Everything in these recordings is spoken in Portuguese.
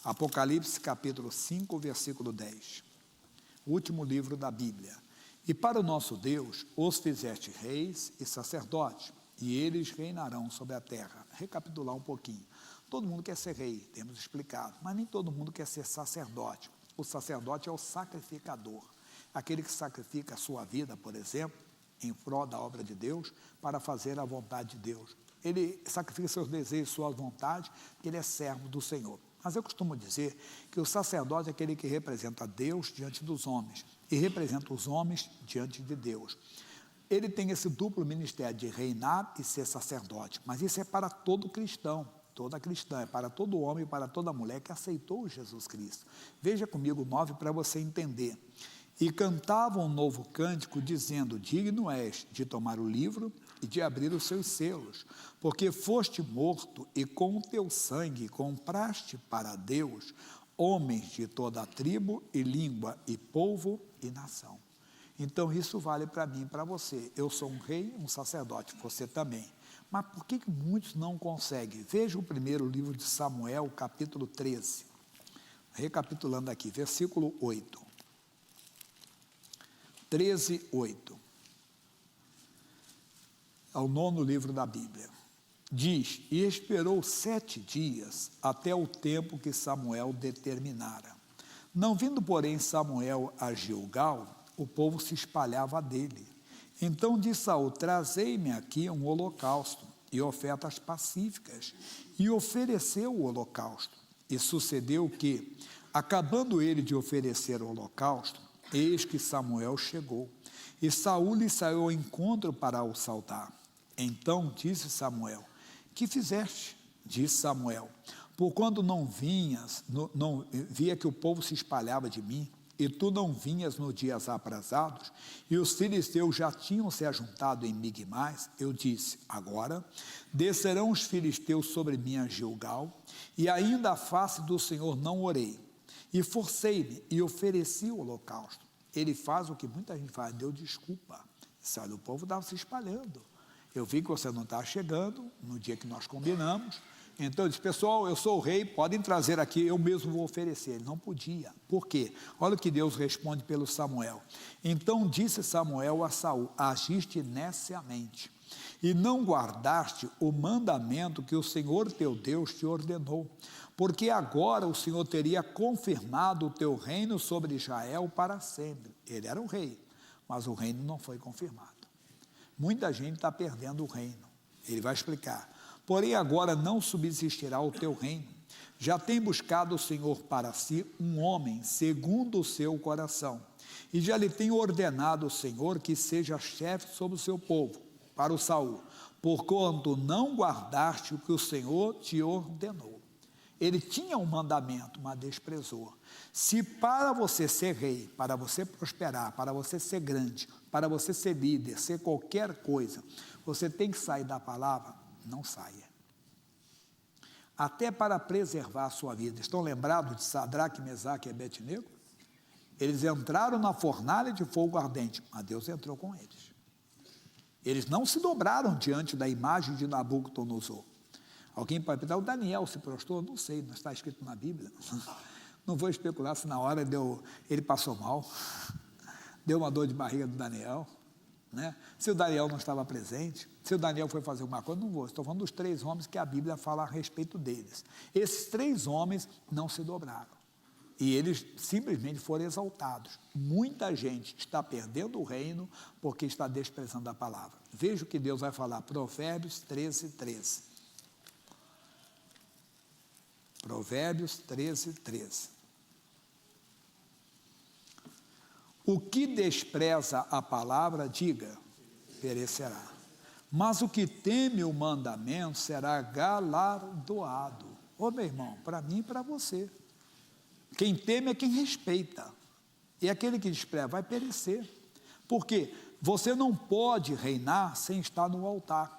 Apocalipse capítulo 5, versículo 10. Último livro da Bíblia. E para o nosso Deus os fizeste reis e sacerdotes, e eles reinarão sobre a terra. Recapitular um pouquinho. Todo mundo quer ser rei, temos explicado, mas nem todo mundo quer ser sacerdote. O sacerdote é o sacrificador, aquele que sacrifica a sua vida, por exemplo, em prol da obra de Deus, para fazer a vontade de Deus. Ele sacrifica seus desejos, suas vontades, porque ele é servo do Senhor. Mas eu costumo dizer que o sacerdote é aquele que representa Deus diante dos homens e representa os homens diante de Deus. Ele tem esse duplo ministério de reinar e ser sacerdote, mas isso é para todo cristão, toda cristã, é para todo homem e para toda mulher que aceitou Jesus Cristo. Veja comigo o 9 para você entender. E cantavam um novo cântico, dizendo: digno és de tomar o livro e de abrir os seus selos, porque foste morto e com o teu sangue compraste para Deus homens de toda a tribo e língua e povo e nação. Então isso vale para mim e para você. Eu sou um rei, um sacerdote, você também. Mas por que muitos não conseguem? Veja o primeiro livro de Samuel, capítulo 13. Recapitulando aqui, versículo 8. 13, 8. É o 9º livro da Bíblia. Diz: e esperou 7 dias até o tempo que Samuel determinara. Não vindo, porém, Samuel a Gilgal, o povo se espalhava dele. Então disse Saul: trazei-me aqui um holocausto e ofertas pacíficas. E ofereceu o holocausto. E sucedeu que, acabando ele de oferecer o holocausto, eis que Samuel chegou, e Saul lhe saiu ao encontro para o saudar. Então disse Samuel: que fizeste? Disse Samuel: porquanto não vinhas, via que o povo se espalhava de mim, e tu não vinhas nos dias aprazados, e os filisteus já tinham se ajuntado em Migmais, eu disse: agora descerão os filisteus sobre mim a Gilgal, e ainda a face do Senhor não orei. E forcei-me e ofereci o holocausto. Ele faz o que muita gente faz: deu desculpa. Disse: olha, o povo estava se espalhando. Eu vi que você não está chegando no dia que nós combinamos. Então eu disse: pessoal, eu sou o rei, podem trazer aqui, eu mesmo vou oferecer. Ele não podia. Por quê? Olha o que Deus responde pelo Samuel. Então disse Samuel a Saul: agiste neciamente, e não guardaste o mandamento que o Senhor teu Deus te ordenou, porque agora o Senhor teria confirmado o teu reino sobre Israel para sempre. Ele era um rei, mas o reino não foi confirmado. Muita gente está perdendo o reino. Ele vai explicar: porém agora não subsistirá o teu reino. Já tem buscado o Senhor para si um homem segundo o seu coração, e já lhe tem ordenado o Senhor que seja chefe sobre o seu povo, para o Saul, porquanto não guardaste o que o Senhor te ordenou. Ele tinha um mandamento, mas desprezou. Se para você ser rei, para você prosperar, para você ser grande, para você ser líder, ser qualquer coisa, você tem que sair da palavra, não saia. Até para preservar a sua vida. Estão lembrados de Sadraque, Mesaque e Abednego? Eles entraram na fornalha de fogo ardente, mas Deus entrou com eles. Eles não se dobraram diante da imagem de Nabucodonosor. Alguém pode perguntar: o Daniel se prostrou? Não sei, não está escrito na Bíblia. Não vou especular se na hora ele passou mal, deu uma dor de barriga do Daniel, né? Se o Daniel não estava presente, se o Daniel foi fazer alguma coisa, não vou. Estou falando dos 3 homens que a Bíblia fala a respeito deles. Esses 3 homens não se dobraram, e eles simplesmente foram exaltados. Muita gente está perdendo o reino porque está desprezando a palavra. Veja o que Deus vai falar, Provérbios 13, 13. Provérbios 13, 13. O que despreza a palavra, diga, perecerá. Mas o que teme o mandamento será galardoado. Ô meu irmão, para mim e para você. Quem teme é quem respeita. E aquele que despreza vai perecer. Porque você não pode reinar sem estar no altar.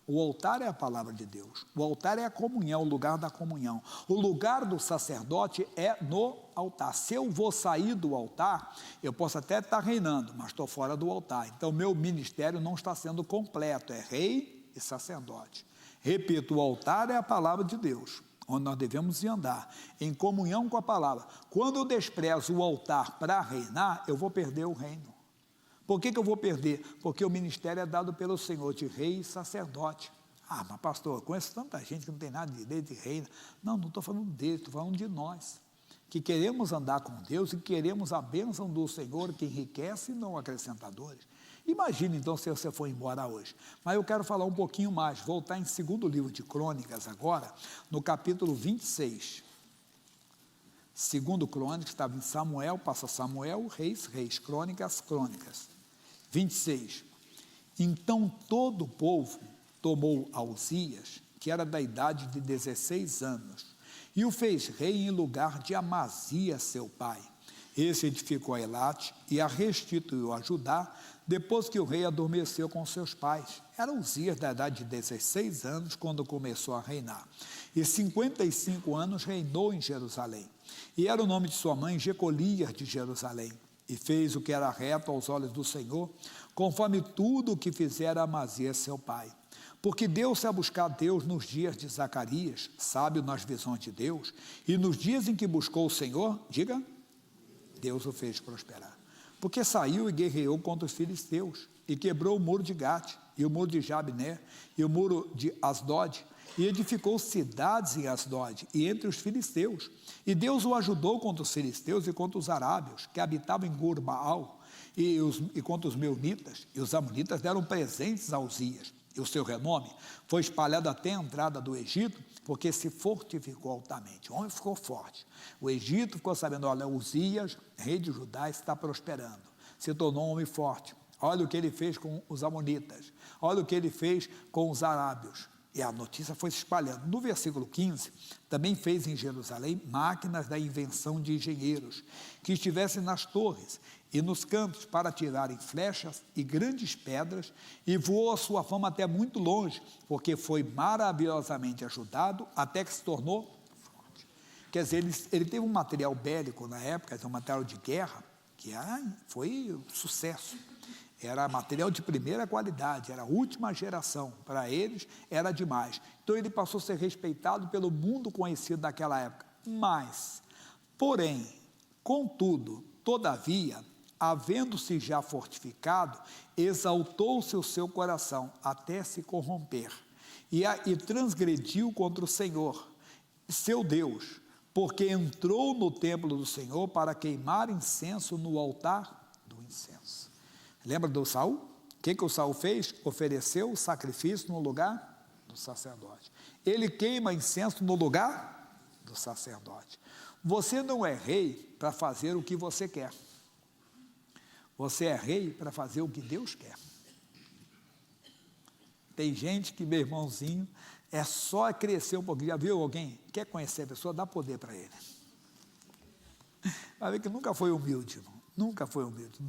O altar é a palavra de Deus. O altar é a comunhão, o lugar da comunhão. O lugar do sacerdote é no altar. Se eu vou sair do altar, eu posso até estar reinando, mas estou fora do altar. Então, meu ministério não está sendo completo. É rei e sacerdote. Repito, o altar é a palavra de Deus. onde nós devemos andar, em comunhão com a palavra. Quando eu desprezo o altar para reinar, eu vou perder o reino. Por que eu vou perder? Porque o ministério é dado pelo Senhor de rei e sacerdote. Ah, mas pastor, eu conheço tanta gente que não tem nada de direito de reino. Não, não estou falando dele, estou falando de nós, que queremos andar com Deus e queremos a bênção do Senhor, que enriquece e não acrescentadores. Imagine então se você for embora hoje. Mas eu quero falar um pouquinho mais, voltar em 2º livro de Crônicas agora, no capítulo 26. 2º Crônicas, estava em Samuel, passa Samuel, Reis, Crônicas. 26. Então todo o povo tomou a Uzias, que era da idade de 16 anos, e o fez rei em lugar de Amazias, seu pai. Esse edificou a Elate e a restituiu a Judá, depois que o rei adormeceu com seus pais. Era Uzias da idade de 16 anos, quando começou a reinar. E 55 anos reinou em Jerusalém. E era o nome de sua mãe Jecolias de Jerusalém. E fez o que era reto aos olhos do Senhor, conforme tudo o que fizera Amazias, seu pai. Porque deu-se a buscar Deus nos dias de Zacarias, sábio nas visões de Deus, e nos dias em que buscou o Senhor, diga, Deus o fez prosperar. Porque saiu e guerreou contra os filisteus, e quebrou o muro de Gate, e o muro de Jabné, e o muro de Asdod, e edificou cidades em Asdod, e entre os filisteus. E Deus o ajudou contra os filisteus e contra os arábios, que habitavam em Gur-Baal, e contra os meunitas, e os amonitas deram presentes a Uzias. E o seu renome foi espalhado até a entrada do Egito, porque se fortificou altamente. O homem ficou forte. O Egito ficou sabendo, olha, Uzias, rei de Judá, está prosperando. Se tornou um homem forte. Olha o que ele fez com os amonitas. Olha o que ele fez com os arábios. E a notícia foi se espalhando. No versículo 15, também fez em Jerusalém máquinas da invenção de engenheiros, que estivessem nas torres e nos cantos para tirarem flechas e grandes pedras, e voou a sua fama até muito longe, porque foi maravilhosamente ajudado até que se tornou forte. Quer dizer, ele teve um material bélico na época, um material de guerra, que foi um sucesso. Era material de primeira qualidade, era a última geração, para eles era demais. Então ele passou a ser respeitado pelo mundo conhecido daquela época. Mas, porém, contudo, todavia, havendo-se já fortificado, exaltou-se o seu coração até se corromper, e transgrediu contra o Senhor, seu Deus, porque entrou no templo do Senhor para queimar incenso no altar do incenso. Lembra do Saul? O que o Saul fez? Ofereceu o sacrifício no lugar do sacerdote. Ele queima incenso no lugar do sacerdote. Você não é rei para fazer o que você quer. Você é rei para fazer o que Deus quer. Tem gente que, meu irmãozinho, é só crescer um pouquinho. Já viu alguém? Quer conhecer a pessoa? Dá poder para ele. Vai ver que nunca foi humilde, irmão. Nunca foi humilde,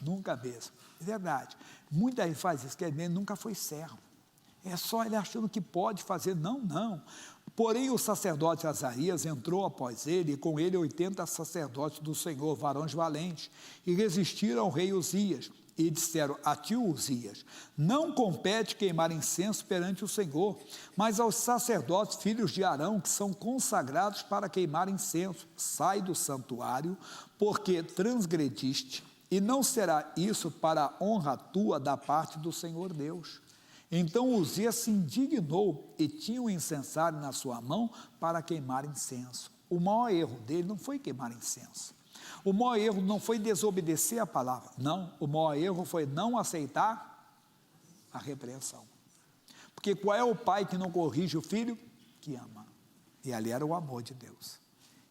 nunca mesmo. É verdade. Muita gente faz isso, quer dizer, nunca foi servo. É só ele achando que pode fazer. Não. Porém, o sacerdote Azarias entrou após ele, e com ele 80 sacerdotes do Senhor, varões valentes, e resistiram ao rei Uzias, e disseram a ti, Uzias, não compete queimar incenso perante o Senhor, mas aos sacerdotes, filhos de Arão, que são consagrados para queimar incenso, sai do santuário, porque transgrediste, e não será isso para a honra tua da parte do Senhor Deus. Então Uzias se indignou e tinha um incensário na sua mão para queimar incenso. O maior erro dele não foi queimar incenso. O maior erro não foi desobedecer a palavra. Não, o maior erro foi não aceitar a repreensão. Porque qual é o pai que não corrige o filho? Que ama. E ali era o amor de Deus.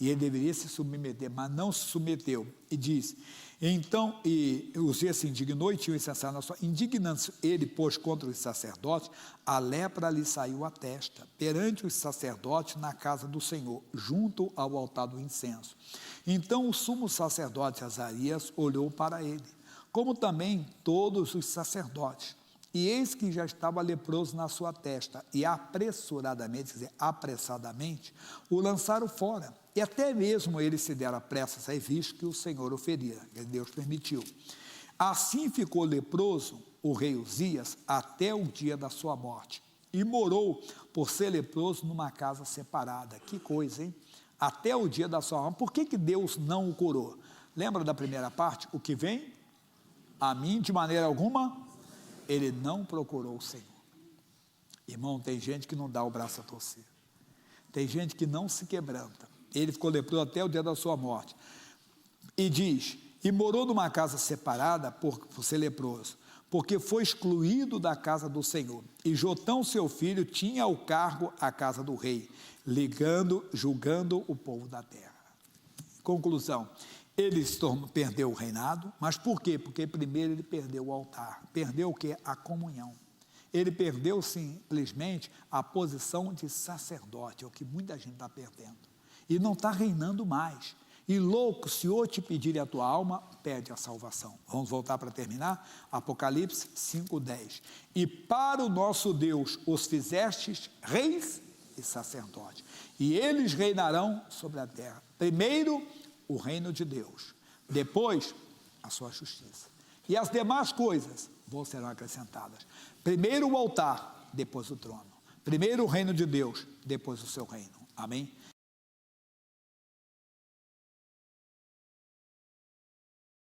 E ele deveria se submeter, mas não se submeteu. E diz, então, e Uzias se indignou e tinha o incensário na sua... Indignando-se ele, pois, contra os sacerdotes, a lepra lhe saiu à testa, perante os sacerdotes na casa do Senhor, junto ao altar do incenso. Então o sumo sacerdote Azarias olhou para ele, como também todos os sacerdotes. E eis que já estava leproso na sua testa, e apressadamente, o lançaram fora. E até mesmo ele se dera pressa a sair, visto que o Senhor o feria, que Deus permitiu. Assim ficou leproso o rei Uzias até o dia da sua morte. e morou, por ser leproso, numa casa separada. Que coisa, hein? Até o dia da sua morte. Por que Deus não o curou? Lembra da primeira parte? O que vem a mim, de maneira alguma, ele não procurou o Senhor. Irmão, tem gente que não dá o braço a torcer. Tem gente que não se quebranta. Ele ficou leproso até o dia da sua morte. E diz, e morou numa casa separada por ser leproso, porque foi excluído da casa do Senhor. E Jotão, seu filho, tinha ao cargo a casa do rei, julgando o povo da terra. Conclusão, ele perdeu o reinado, mas por quê? Porque primeiro ele perdeu o altar. Perdeu o quê? A comunhão. Ele perdeu simplesmente a posição de sacerdote, é o que muita gente está perdendo. E não está reinando mais. E louco, se eu te pedir a tua alma, pede a salvação. Vamos voltar para terminar? Apocalipse 5:10. E para o nosso Deus os fizestes reis e sacerdotes, e eles reinarão sobre a terra. Primeiro, o reino de Deus. Depois, a sua justiça. E as demais coisas serão acrescentadas. Primeiro o altar, depois o trono. Primeiro o reino de Deus, depois o seu reino. Amém?